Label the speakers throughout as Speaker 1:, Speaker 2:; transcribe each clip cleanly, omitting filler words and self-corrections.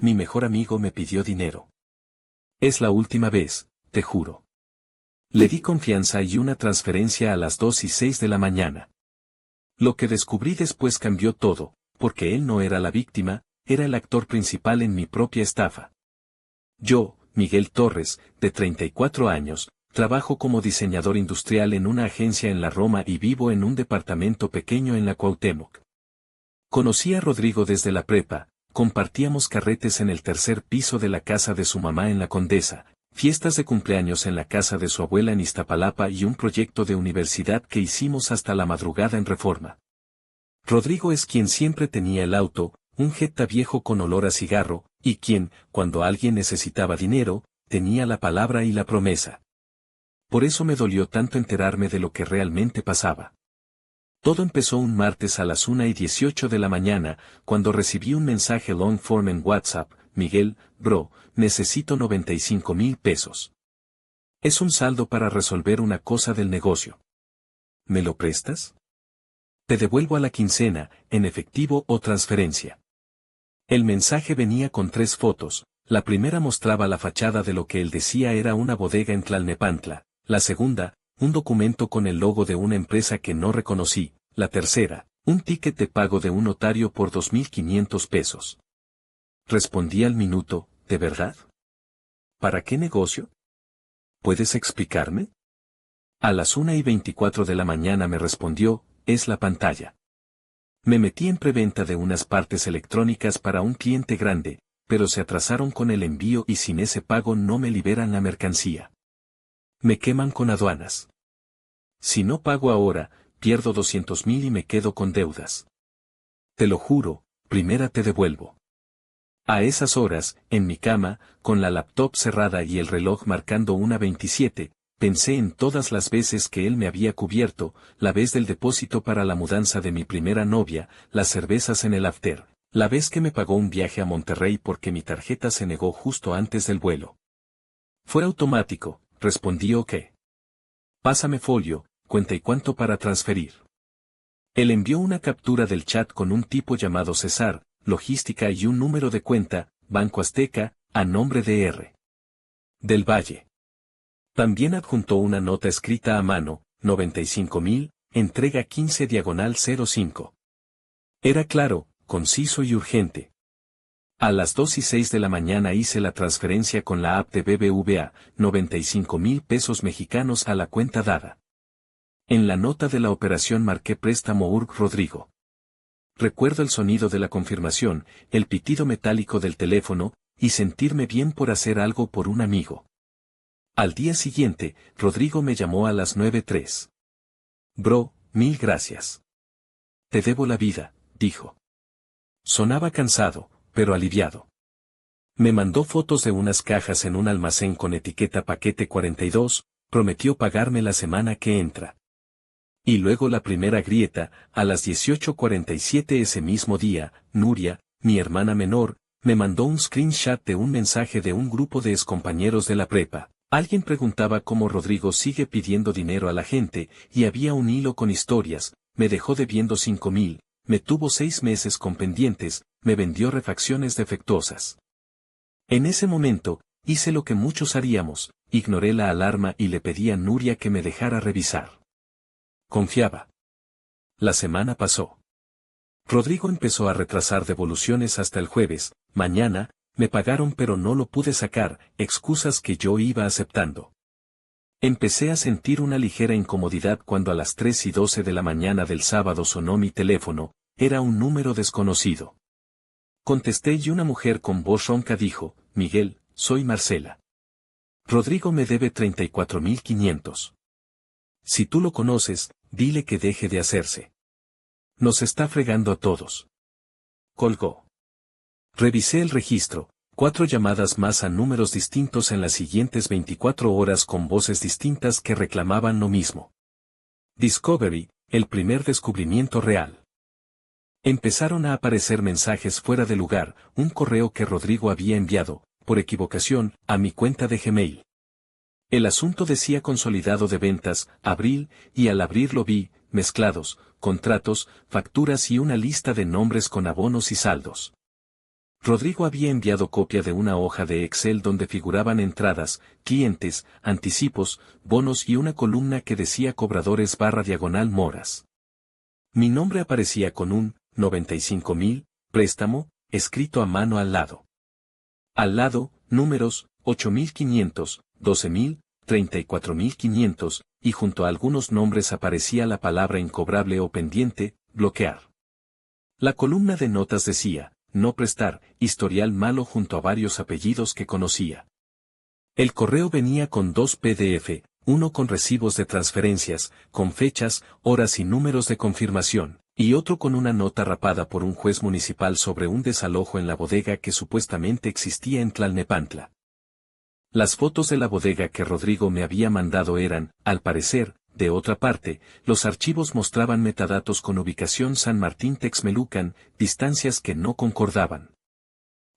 Speaker 1: mi mejor amigo me pidió dinero. Es la última vez, te juro. Le di confianza y una transferencia a las 2:06 de la mañana. Lo que descubrí después cambió todo, porque él no era la víctima, era el actor principal en mi propia estafa. Yo, Miguel Torres, de 34 años, trabajo como diseñador industrial en una agencia en la Roma y vivo en un departamento pequeño en la Cuauhtémoc. Conocí a Rodrigo desde la prepa, compartíamos carretes en el tercer piso de la casa de su mamá en la Condesa, fiestas de cumpleaños en la casa de su abuela en Iztapalapa y un proyecto de universidad que hicimos hasta la madrugada en Reforma. Rodrigo es quien siempre tenía el auto, un Jetta viejo con olor a cigarro, y quien, cuando alguien necesitaba dinero, tenía la palabra y la promesa. Por eso me dolió tanto enterarme de lo que realmente pasaba. Todo empezó un martes a las 1:18 de la mañana, cuando recibí un mensaje long form en WhatsApp: Miguel, bro, necesito 95,000 pesos. Es un saldo para resolver una cosa del negocio. ¿Me lo prestas? Te devuelvo a la quincena, en efectivo o transferencia. El mensaje venía con 3 fotos. La primera mostraba la fachada de lo que él decía era una bodega en Tlalnepantla. La segunda, un documento con el logo de una empresa que no reconocí. La tercera, un ticket de pago de un notario por 2,500 pesos. Respondí al minuto: ¿de verdad? ¿Para qué negocio? ¿Puedes explicarme? A las 1:24 de la mañana me respondió: es la pantalla. Me metí en preventa de unas partes electrónicas para un cliente grande, pero se atrasaron con el envío y sin ese pago no me liberan la mercancía. Me queman con aduanas. Si no pago ahora, pierdo 200,000 y me quedo con deudas. Te lo juro, primera te devuelvo. A esas horas, en mi cama, con la laptop cerrada y el reloj marcando 1:27, pensé en todas las veces que él me había cubierto: la vez del depósito para la mudanza de mi primera novia, las cervezas en el after, la vez que me pagó un viaje a Monterrey porque mi tarjeta se negó justo antes del vuelo. Fue automático, respondí: ok. Pásame folio, cuenta y cuánto para transferir. Él envió una captura del chat con un tipo llamado César, logística y un número de cuenta, Banco Azteca, a nombre de R. del Valle. También adjuntó una nota escrita a mano: 95,000, entrega 15/05. Era claro, conciso y urgente. A las 2:06 de la mañana hice la transferencia con la app de BBVA, 95,000 pesos mexicanos a la cuenta dada. En la nota de la operación marqué préstamo URG Rodrigo. Recuerdo el sonido de la confirmación, el pitido metálico del teléfono, y sentirme bien por hacer algo por un amigo. Al día siguiente, Rodrigo me llamó a las 9:03. Bro, 1000 gracias. Te debo la vida, dijo. Sonaba cansado, pero aliviado. Me mandó fotos de unas cajas en un almacén con etiqueta paquete 42, prometió pagarme la semana que entra. Y luego la primera grieta: a las 18:47 ese mismo día, Nuria, mi hermana menor, me mandó un screenshot de un mensaje de un grupo de excompañeros de la prepa. Alguien preguntaba cómo Rodrigo sigue pidiendo dinero a la gente, y había un hilo con historias: me dejó debiendo 5,000, me tuvo 6 meses con pendientes, me vendió refacciones defectuosas. En ese momento, hice lo que muchos haríamos: ignoré la alarma y le pedí a Nuria que me dejara revisar. Confiaba. La semana pasó. Rodrigo empezó a retrasar devoluciones hasta el jueves: mañana, me pagaron pero no lo pude sacar, excusas que yo iba aceptando. Empecé a sentir una ligera incomodidad cuando a las 3:12 de la mañana del sábado sonó mi teléfono. Era un número desconocido. Contesté y una mujer con voz ronca dijo: Miguel, soy Marcela. Rodrigo me debe 34,500. Si tú lo conoces, dile que deje de hacerse. Nos está fregando a todos. Colgó. Revisé el registro: 4 llamadas más a números distintos en las siguientes 24 horas con voces distintas que reclamaban lo mismo. Discovery, el primer descubrimiento real. Empezaron a aparecer mensajes fuera de lugar: un correo que Rodrigo había enviado, por equivocación, a mi cuenta de Gmail. El asunto decía consolidado de ventas, abril, y al abrirlo vi, mezclados, contratos, facturas y una lista de nombres con abonos y saldos. Rodrigo había enviado copia de una hoja de Excel donde figuraban entradas, clientes, anticipos, bonos y una columna que decía cobradores /diagonal moras. Mi nombre aparecía con un 95.000, préstamo, escrito a mano al lado. Al lado, números, 8.500, 12.000, 34.500, y junto a algunos nombres aparecía la palabra incobrable o pendiente, bloquear. La columna de notas decía, no prestar, historial malo junto a varios apellidos que conocía. El correo venía con 2 PDF, uno con recibos de transferencias, con fechas, horas y números de confirmación, y otro con una nota rapada por un juez municipal sobre un desalojo en la bodega que supuestamente existía en Tlalnepantla. Las fotos de la bodega que Rodrigo me había mandado eran, al parecer, de otra parte, los archivos mostraban metadatos con ubicación San Martín Texmelucan, distancias que no concordaban.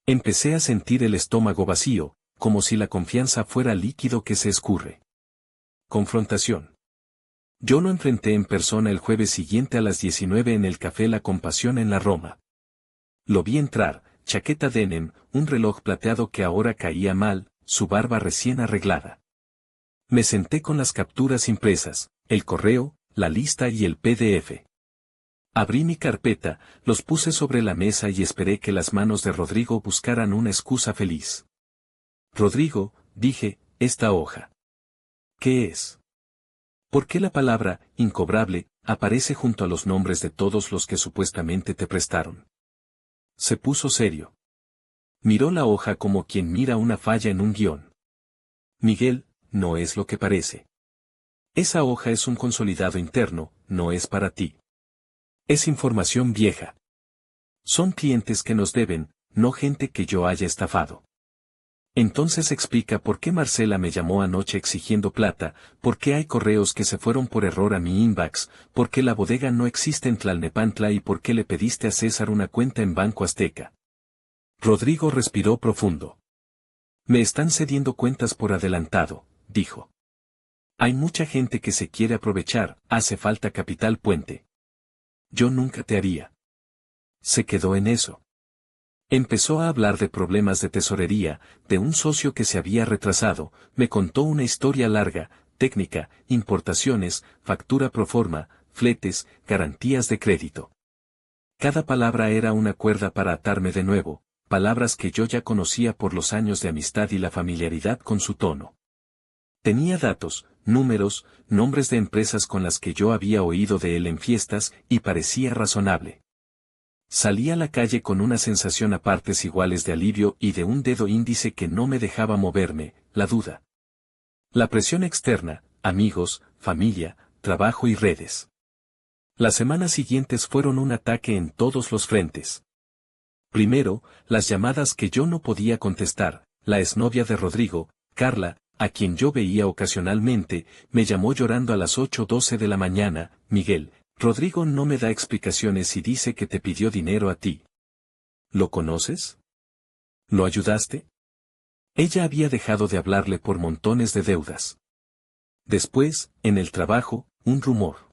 Speaker 1: Empecé a sentir el estómago vacío, como si la confianza fuera líquido que se escurre. Confrontación. Yo lo enfrenté en persona el jueves siguiente a las 19 en el Café La Compasión en la Roma. Lo vi entrar, chaqueta denim, un reloj plateado que ahora caía mal, su barba recién arreglada. Me senté con las capturas impresas, el correo, la lista y el PDF. Abrí mi carpeta, los puse sobre la mesa y esperé que las manos de Rodrigo buscaran una excusa feliz. Rodrigo, dije, esta hoja. ¿Qué es? ¿Por qué la palabra, incobrable, aparece junto a los nombres de todos los que supuestamente te prestaron? Se puso serio. Miró la hoja como quien mira una falla en un guión. Miguel, no es lo que parece. Esa hoja es un consolidado interno, no es para ti. Es información vieja. Son clientes que nos deben, no gente que yo haya estafado. Entonces explica por qué Marcela me llamó anoche exigiendo plata, por qué hay correos que se fueron por error a mi inbox, por qué la bodega no existe en Tlalnepantla y por qué le pediste a César una cuenta en Banco Azteca. Rodrigo respiró profundo. Me están cediendo cuentas por adelantado, dijo. Hay mucha gente que se quiere aprovechar, hace falta capital puente. Yo nunca te haría. Se quedó en eso. Empezó a hablar de problemas de tesorería, de un socio que se había retrasado, me contó una historia larga, técnica, importaciones, factura pro forma, fletes, garantías de crédito. Cada palabra era una cuerda para atarme de nuevo, palabras que yo ya conocía por los años de amistad y la familiaridad con su tono. Tenía datos, números, nombres de empresas con las que yo había oído de él en fiestas y parecía razonable. Salí a la calle con una sensación a partes iguales de alivio y de un dedo índice que no me dejaba moverme, la duda. La presión externa, amigos, familia, trabajo y redes. Las semanas siguientes fueron un ataque en todos los frentes. Primero, las llamadas que yo no podía contestar, la exnovia de Rodrigo, Carla, a quien yo veía ocasionalmente, me llamó llorando a las 8:12 de la mañana, Miguel, Rodrigo no me da explicaciones y dice que te pidió dinero a ti. ¿Lo conoces? ¿Lo ayudaste? Ella había dejado de hablarle por montones de deudas. Después, en el trabajo, un rumor.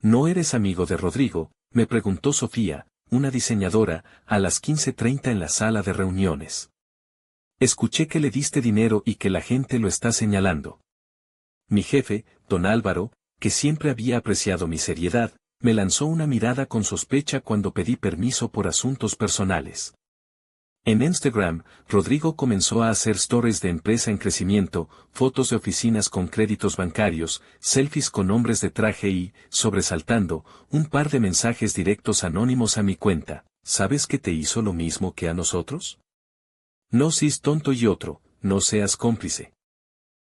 Speaker 1: ¿No eres amigo de Rodrigo?, me preguntó Sofía, una diseñadora, a las 15:30 en la sala de reuniones. Escuché que le diste dinero y que la gente lo está señalando. Mi jefe, don Álvaro, que siempre había apreciado mi seriedad, me lanzó una mirada con sospecha cuando pedí permiso por asuntos personales. En Instagram, Rodrigo comenzó a hacer stories de empresa en crecimiento, fotos de oficinas con créditos bancarios, selfies con hombres de traje y, sobresaltando, un par de mensajes directos anónimos a mi cuenta. ¿Sabes que te hizo lo mismo que a nosotros? No seas tonto y otro, no seas cómplice.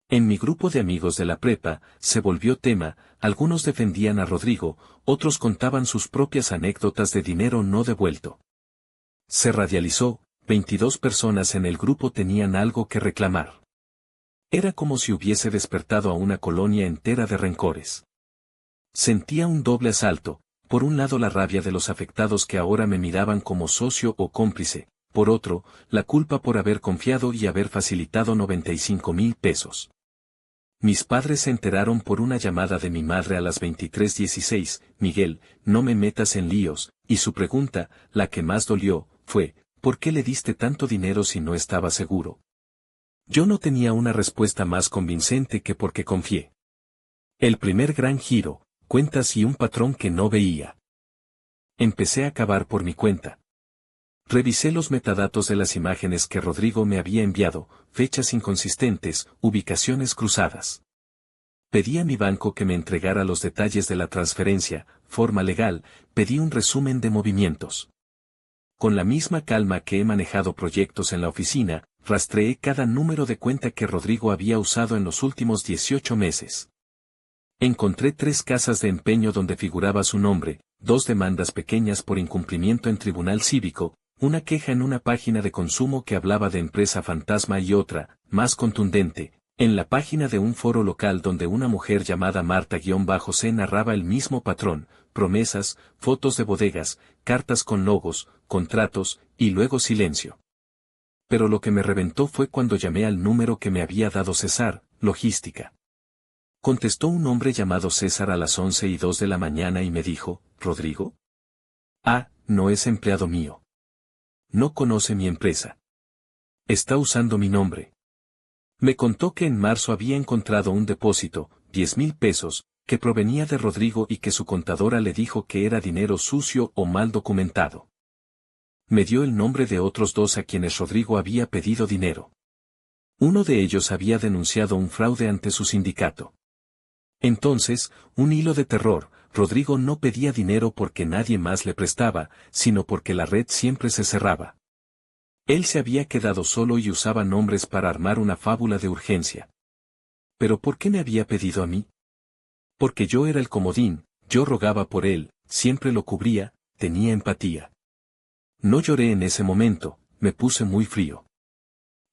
Speaker 1: En mi grupo de amigos de la prepa, se volvió tema, algunos defendían a Rodrigo, otros contaban sus propias anécdotas de dinero no devuelto. Se radializó, 22 personas en el grupo tenían algo que reclamar. Era como si hubiese despertado a una colonia entera de rencores. Sentía un doble asalto, por un lado la rabia de los afectados que ahora me miraban como socio o cómplice, por otro, la culpa por haber confiado y haber facilitado 95,000 pesos. Mis padres se enteraron por una llamada de mi madre a las 23:16, Miguel, no me metas en líos, y su pregunta, la que más dolió, fue, ¿por qué le diste tanto dinero si no estaba seguro? Yo no tenía una respuesta más convincente que porque confié. El primer gran giro, cuentas y un patrón que no veía. Empecé a cavar por mi cuenta. Revisé los metadatos de las imágenes que Rodrigo me había enviado, fechas inconsistentes, ubicaciones cruzadas. Pedí a mi banco que me entregara los detalles de la transferencia, forma legal, pedí un resumen de movimientos. Con la misma calma que he manejado proyectos en la oficina, rastreé cada número de cuenta que Rodrigo había usado en los últimos 18 meses. Encontré 3 casas de empeño donde figuraba su nombre, 2 demandas pequeñas por incumplimiento en tribunal cívico, una queja en una página de consumo que hablaba de empresa fantasma y otra, más contundente, en la página de un foro local donde una mujer llamada Marta-C narraba el mismo patrón, promesas, fotos de bodegas, cartas con logos, contratos, y luego silencio. Pero lo que me reventó fue cuando llamé al número que me había dado César, logística. Contestó un hombre llamado César a las 11:02 de la mañana y me dijo, ¿Rodrigo? Ah, no es empleado mío. No conoce mi empresa. Está usando mi nombre. Me contó que en marzo había encontrado un depósito, 10,000 pesos, que provenía de Rodrigo y que su contadora le dijo que era dinero sucio o mal documentado. Me dio el nombre de otros 2 a quienes Rodrigo había pedido dinero. Uno de ellos había denunciado un fraude ante su sindicato. Entonces, un hilo de terror, Rodrigo no pedía dinero porque nadie más le prestaba, sino porque la red siempre se cerraba. Él se había quedado solo y usaba nombres para armar una fábula de urgencia. ¿Pero por qué me había pedido a mí? Porque yo era el comodín, yo rogaba por él, siempre lo cubría, tenía empatía. No lloré en ese momento, me puse muy frío.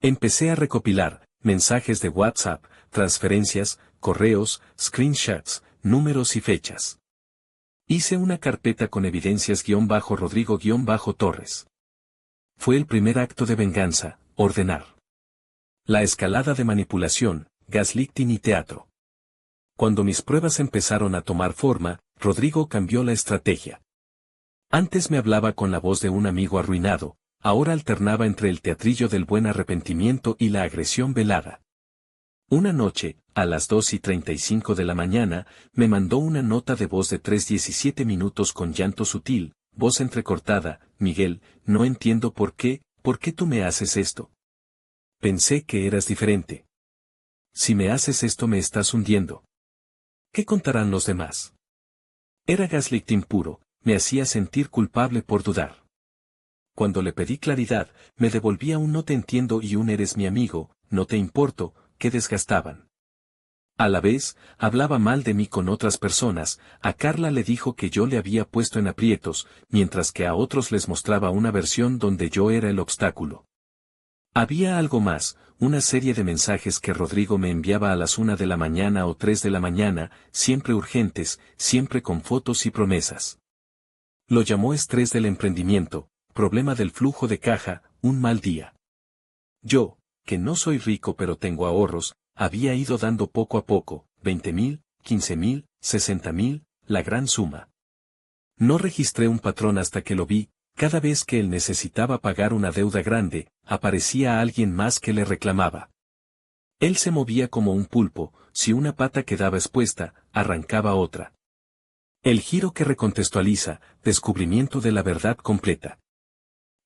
Speaker 1: Empecé a recopilar mensajes de WhatsApp, transferencias, correos, screenshots, números y fechas. Hice una carpeta con evidencias-Rodrigo-Torres. Fue el primer acto de venganza, ordenar. La escalada de manipulación, gaslighting y teatro. Cuando mis pruebas empezaron a tomar forma, Rodrigo cambió la estrategia. Antes me hablaba con la voz de un amigo arruinado, ahora alternaba entre el teatrillo del buen arrepentimiento y la agresión velada. Una noche, a las 2:35 de la mañana, me mandó una nota de voz de 3:17 minutos con llanto sutil, voz entrecortada, Miguel, no entiendo ¿por qué tú me haces esto? Pensé que eras diferente. Si me haces esto me estás hundiendo. ¿Qué contarán los demás? Era gaslighting puro, me hacía sentir culpable por dudar. Cuando le pedí claridad, me devolvía un no te entiendo y un eres mi amigo, no te importo, que desgastaban. A la vez, hablaba mal de mí con otras personas, a Carla le dijo que yo le había puesto en aprietos, mientras que a otros les mostraba una versión donde yo era el obstáculo. Había algo más, una serie de mensajes que Rodrigo me enviaba a las 1 de la mañana o 3 de la mañana, siempre urgentes, siempre con fotos y promesas. Lo llamó estrés del emprendimiento, problema del flujo de caja, un mal día. Yo, que no soy rico pero tengo ahorros, había ido dando poco a poco, 20,000, 15,000, 60,000, la gran suma. No registré un patrón hasta que lo vi, cada vez que él necesitaba pagar una deuda grande, aparecía alguien más que le reclamaba. Él se movía como un pulpo, si una pata quedaba expuesta, arrancaba otra. El giro que recontextualiza, descubrimiento de la verdad completa.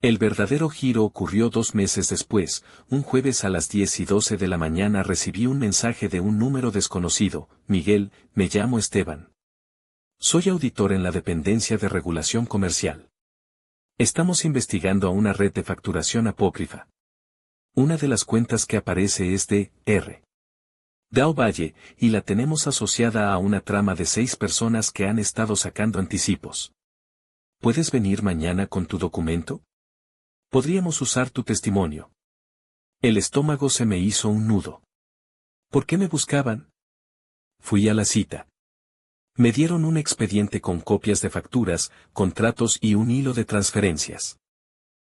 Speaker 1: El verdadero giro ocurrió 2 meses después, un jueves a las 10:12 de la mañana recibí un mensaje de un número desconocido, Miguel, me llamo Esteban. Soy auditor en la Dependencia de Regulación Comercial. Estamos investigando a una red de facturación apócrifa. Una de las cuentas que aparece es de R. Dao Valle, y la tenemos asociada a una trama de 6 personas que han estado sacando anticipos. ¿Puedes venir mañana con tu documento? Podríamos usar tu testimonio. El estómago se me hizo un nudo. ¿Por qué me buscaban? Fui a la cita. Me dieron un expediente con copias de facturas, contratos y un hilo de transferencias.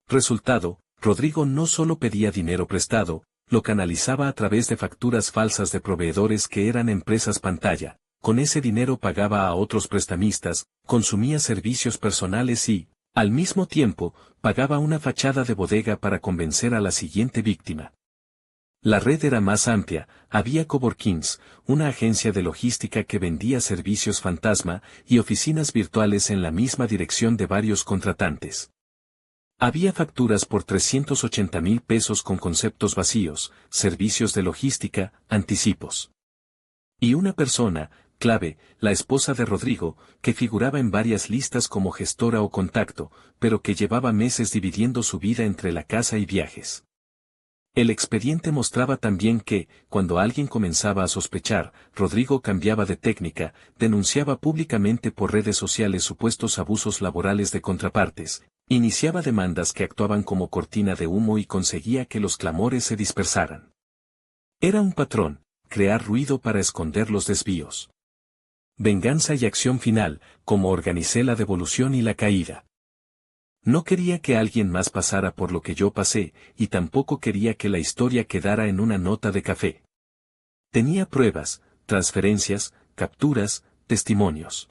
Speaker 1: Resultado, Rodrigo no solo pedía dinero prestado, lo canalizaba a través de facturas falsas de proveedores que eran empresas pantalla. Con ese dinero pagaba a otros prestamistas, consumía servicios personales y, Al mismo tiempo, pagaba una fachada de bodega para convencer a la siguiente víctima. La red era más amplia, había coworkings, una agencia de logística que vendía servicios fantasma y oficinas virtuales en la misma dirección de varios contratantes. Había facturas por 380,000 pesos con conceptos vacíos, servicios de logística, anticipos. Y una persona, clave, la esposa de Rodrigo, que figuraba en varias listas como gestora o contacto, pero que llevaba meses dividiendo su vida entre la casa y viajes. El expediente mostraba también que, cuando alguien comenzaba a sospechar, Rodrigo cambiaba de técnica, denunciaba públicamente por redes sociales supuestos abusos laborales de contrapartes, iniciaba demandas que actuaban como cortina de humo y conseguía que los clamores se dispersaran. Era un patrón, crear ruido para esconder los desvíos. Venganza y acción final, como organicé la devolución y la caída. No quería que alguien más pasara por lo que yo pasé, y tampoco quería que la historia quedara en una nota de café. Tenía pruebas, transferencias, capturas, testimonios.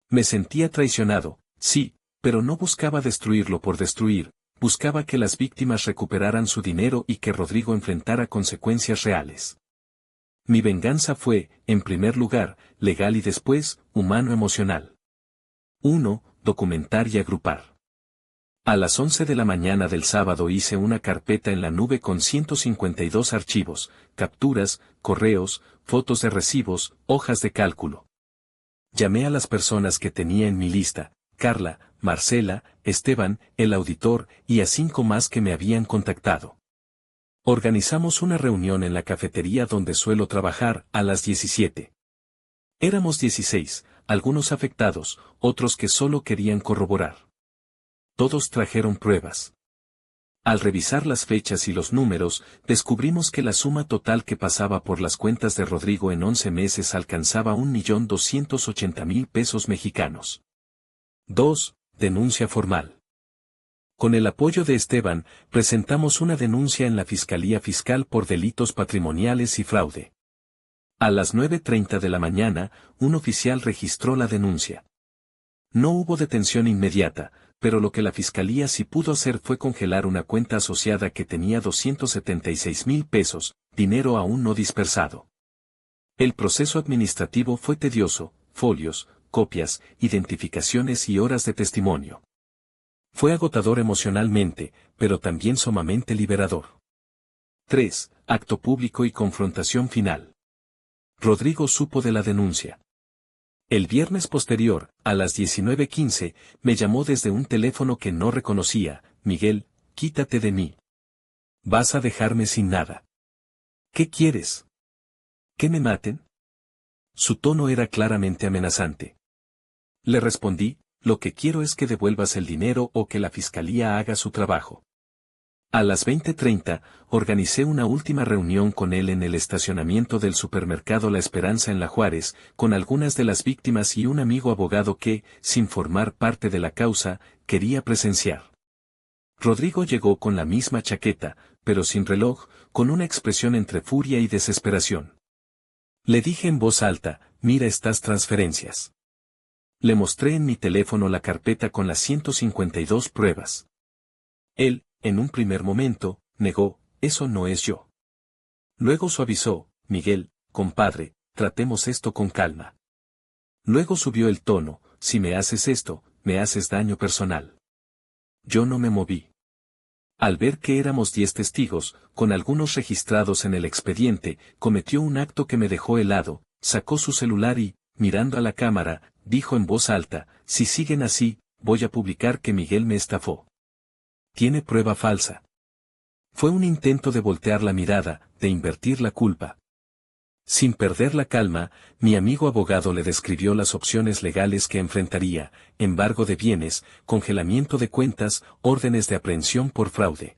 Speaker 1: Me sentía traicionado, sí, pero no buscaba destruirlo por destruir, buscaba que las víctimas recuperaran su dinero y que Rodrigo enfrentara consecuencias reales. Mi venganza fue, en primer lugar, legal y después, humano-emocional. 1. Documentar y agrupar. A las 11 de la mañana del sábado hice una carpeta en la nube con 152 archivos, capturas, correos, fotos de recibos, hojas de cálculo. Llamé a las personas que tenía en mi lista, Carla, Marcela, Esteban, el auditor, y a 5 más que me habían contactado. Organizamos una reunión en la cafetería donde suelo trabajar, a las 17. Éramos 16, algunos afectados, otros que solo querían corroborar. Todos trajeron pruebas. Al revisar las fechas y los números, descubrimos que la suma total que pasaba por las cuentas de Rodrigo en 11 meses alcanzaba 1.280.000 pesos mexicanos. 2. Denuncia formal. Con el apoyo de Esteban, presentamos una denuncia en la Fiscalía Fiscal por delitos patrimoniales y fraude. A las 9:30 de la mañana, un oficial registró la denuncia. No hubo detención inmediata, pero lo que la Fiscalía sí pudo hacer fue congelar una cuenta asociada que tenía 276,000 pesos, dinero aún no dispersado. El proceso administrativo fue tedioso, folios, copias, identificaciones y horas de testimonio. Fue agotador emocionalmente, pero también sumamente liberador. 3. Acto público y confrontación final. Rodrigo supo de la denuncia. El viernes posterior, a las 19:15, me llamó desde un teléfono que no reconocía: Miguel, quítate de mí. Vas a dejarme sin nada. ¿Qué quieres? ¿Que me maten? Su tono era claramente amenazante. Le respondí: lo que quiero es que devuelvas el dinero o que la fiscalía haga su trabajo. A las 20:30, organicé una última reunión con él en el estacionamiento del supermercado La Esperanza en La Juárez, con algunas de las víctimas y un amigo abogado que, sin formar parte de la causa, quería presenciar. Rodrigo llegó con la misma chaqueta, pero sin reloj, con una expresión entre furia y desesperación. Le dije en voz alta: mira estas transferencias. Le mostré en mi teléfono la carpeta con las 152 pruebas. Él, en un primer momento, negó: eso no es yo. Luego suavizó: Miguel, compadre, tratemos esto con calma. Luego subió el tono: si me haces esto, me haces daño personal. Yo no me moví. Al ver que éramos 10 testigos, con algunos registrados en el expediente, cometió un acto que me dejó helado, sacó su celular y, mirando a la cámara, dijo en voz alta: si siguen así, voy a publicar que Miguel me estafó. Tiene prueba falsa. Fue un intento de voltear la mirada, de invertir la culpa. Sin perder la calma, mi amigo abogado le describió las opciones legales que enfrentaría: embargo de bienes, congelamiento de cuentas, órdenes de aprehensión por fraude.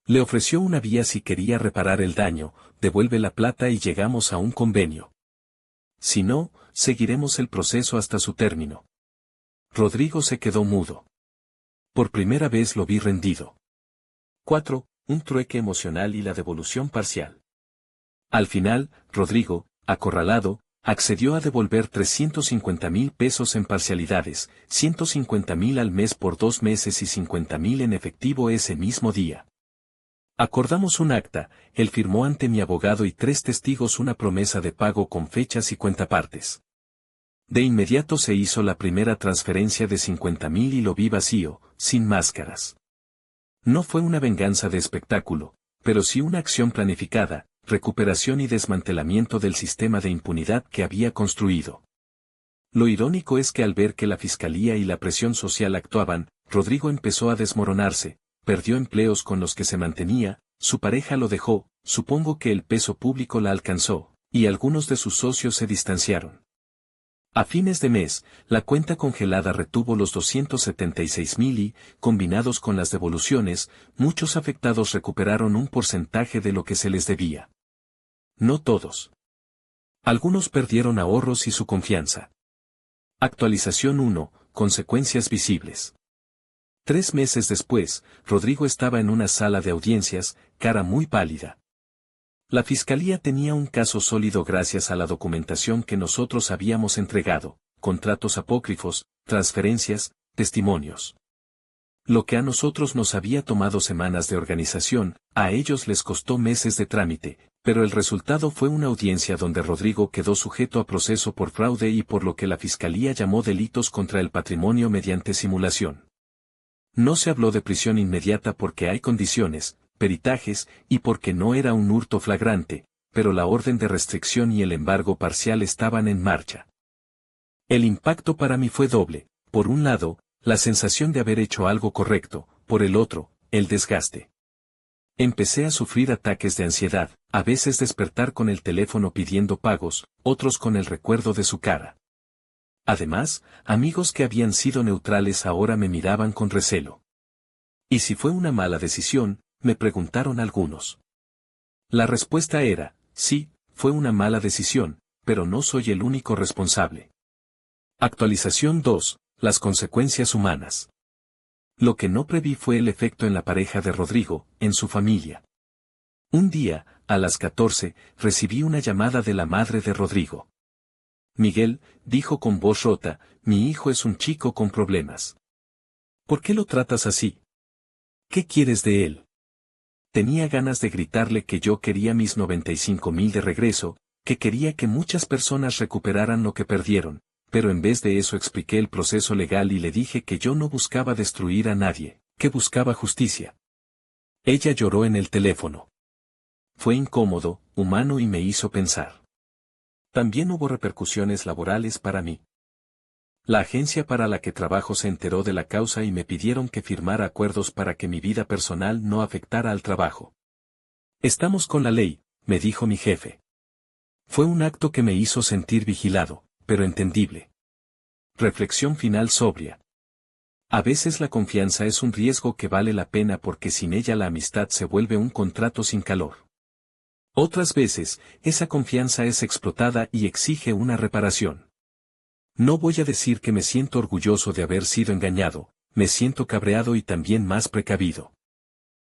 Speaker 1: Le ofreció una vía si quería reparar el daño: devuelve la plata y llegamos a un convenio. Si no, seguiremos el proceso hasta su término. Rodrigo se quedó mudo. Por primera vez lo vi rendido. 4. Un trueque emocional y la devolución parcial. Al final, Rodrigo, acorralado, Accedió a devolver 350,000 pesos en parcialidades, 150,000 al mes por 2 meses y 50,000 en efectivo ese mismo día. Acordamos un acta, él firmó ante mi abogado y 3 testigos una promesa de pago con fechas y cuentapartes. De inmediato se hizo la primera transferencia de 50,000 y lo vi vacío, sin máscaras. No fue una venganza de espectáculo, pero sí una acción planificada, recuperación y desmantelamiento del sistema de impunidad que había construido. Lo irónico es que al ver que la fiscalía y la presión social actuaban, Rodrigo empezó a desmoronarse, perdió empleos con los que se mantenía, su pareja lo dejó, supongo que el peso público la alcanzó, y algunos de sus socios se distanciaron. A fines de mes, la cuenta congelada retuvo los 276,000 y, combinados con las devoluciones, muchos afectados recuperaron un porcentaje de lo que se les debía. No todos. Algunos perdieron ahorros y su confianza. Actualización 1. Consecuencias visibles. 3 meses después, Rodrigo estaba en una sala de audiencias, cara muy pálida. La fiscalía tenía un caso sólido gracias a la documentación que nosotros habíamos entregado, contratos apócrifos, transferencias, testimonios. Lo que a nosotros nos había tomado semanas de organización, a ellos les costó meses de trámite, pero el resultado fue una audiencia donde Rodrigo quedó sujeto a proceso por fraude y por lo que la fiscalía llamó delitos contra el patrimonio mediante simulación. No se habló de prisión inmediata porque hay condiciones, peritajes, y porque no era un hurto flagrante, pero la orden de restricción y el embargo parcial estaban en marcha. El impacto para mí fue doble, por un lado, la sensación de haber hecho algo correcto, por el otro, el desgaste. Empecé a sufrir ataques de ansiedad, a veces despertar con el teléfono pidiendo pagos, otros con el recuerdo de su cara. Además, amigos que habían sido neutrales ahora me miraban con recelo. ¿Y si fue una mala decisión?, me preguntaron algunos. La respuesta era, sí, fue una mala decisión, pero no soy el único responsable. Actualización 2. Las consecuencias humanas. Lo que no preví fue el efecto en la pareja de Rodrigo, en su familia. Un día, a las 14, recibí una llamada de la madre de Rodrigo. Miguel, dijo con voz rota, mi hijo es un chico con problemas. ¿Por qué lo tratas así? ¿Qué quieres de él? Tenía ganas de gritarle que yo quería mis 95,000 de regreso, que quería que muchas personas recuperaran lo que perdieron, pero en vez de eso expliqué el proceso legal y le dije que yo no buscaba destruir a nadie, que buscaba justicia. Ella lloró en el teléfono. Fue incómodo, humano y me hizo pensar. También hubo repercusiones laborales para mí. La agencia para la que trabajo se enteró de la causa y me pidieron que firmara acuerdos para que mi vida personal no afectara al trabajo. Estamos con la ley, me dijo mi jefe. Fue un acto que me hizo sentir vigilado, pero entendible. Reflexión final sobria. A veces la confianza es un riesgo que vale la pena porque sin ella la amistad se vuelve un contrato sin calor. Otras veces, esa confianza es explotada y exige una reparación. No voy a decir que me siento orgulloso de haber sido engañado, me siento cabreado y también más precavido.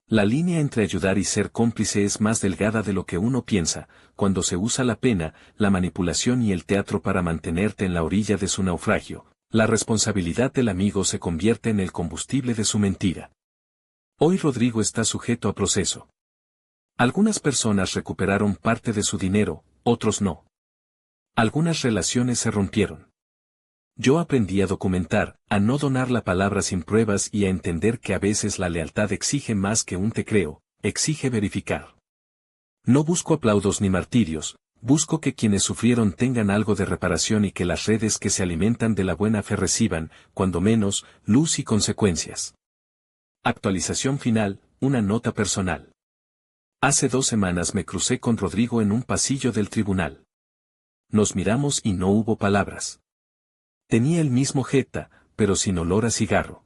Speaker 1: La línea entre ayudar y ser cómplice es más delgada de lo que uno piensa, cuando se usa la pena, la manipulación y el teatro para mantenerte en la orilla de su naufragio. La responsabilidad del amigo se convierte en el combustible de su mentira. Hoy Rodrigo está sujeto a proceso. Algunas personas recuperaron parte de su dinero, otros no. Algunas relaciones se rompieron. Yo aprendí a documentar, a no donar la palabra sin pruebas y a entender que a veces la lealtad exige más que un te creo, exige verificar. No busco aplausos ni martirios, busco que quienes sufrieron tengan algo de reparación y que las redes que se alimentan de la buena fe reciban, cuando menos, luz y consecuencias. Actualización final, una nota personal. Hace 2 semanas me crucé con Rodrigo en un pasillo del tribunal. Nos miramos y no hubo palabras. Tenía el mismo jeta, pero sin olor a cigarro.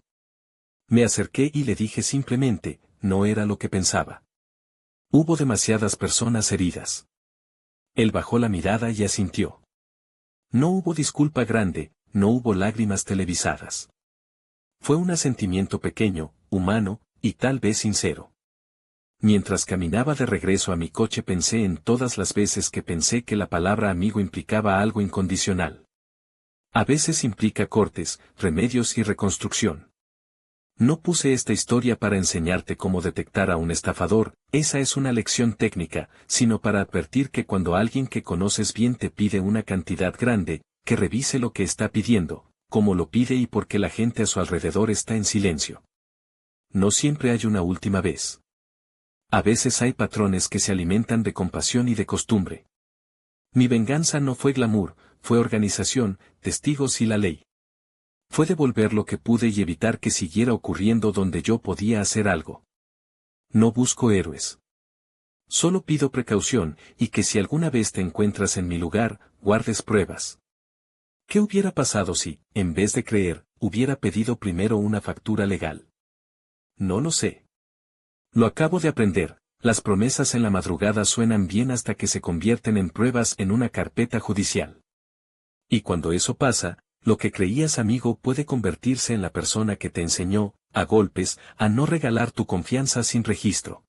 Speaker 1: Me acerqué y le dije simplemente, no era lo que pensaba. Hubo demasiadas personas heridas. Él bajó la mirada y asintió. No hubo disculpa grande, no hubo lágrimas televisadas. Fue un asentimiento pequeño, humano, y tal vez sincero. Mientras caminaba de regreso a mi coche pensé en todas las veces que pensé que la palabra amigo implicaba algo incondicional. A veces implica cortes, remedios y reconstrucción. No puse esta historia para enseñarte cómo detectar a un estafador, esa es una lección técnica, sino para advertir que cuando alguien que conoces bien te pide una cantidad grande, que revise lo que está pidiendo, cómo lo pide y por qué la gente a su alrededor está en silencio. No siempre hay una última vez. A veces hay patrones que se alimentan de compasión y de costumbre. Mi venganza no fue glamour, fue organización, testigos y la ley. Fue devolver lo que pude y evitar que siguiera ocurriendo donde yo podía hacer algo. No busco héroes. Solo pido precaución, y que si alguna vez te encuentras en mi lugar, guardes pruebas. ¿Qué hubiera pasado si, en vez de creer, hubiera pedido primero una factura legal? No lo sé. Lo acabo de aprender, las promesas en la madrugada suenan bien hasta que se convierten en pruebas en una carpeta judicial. Y cuando eso pasa, lo que creías amigo puede convertirse en la persona que te enseñó, a golpes, a no regalar tu confianza sin registro.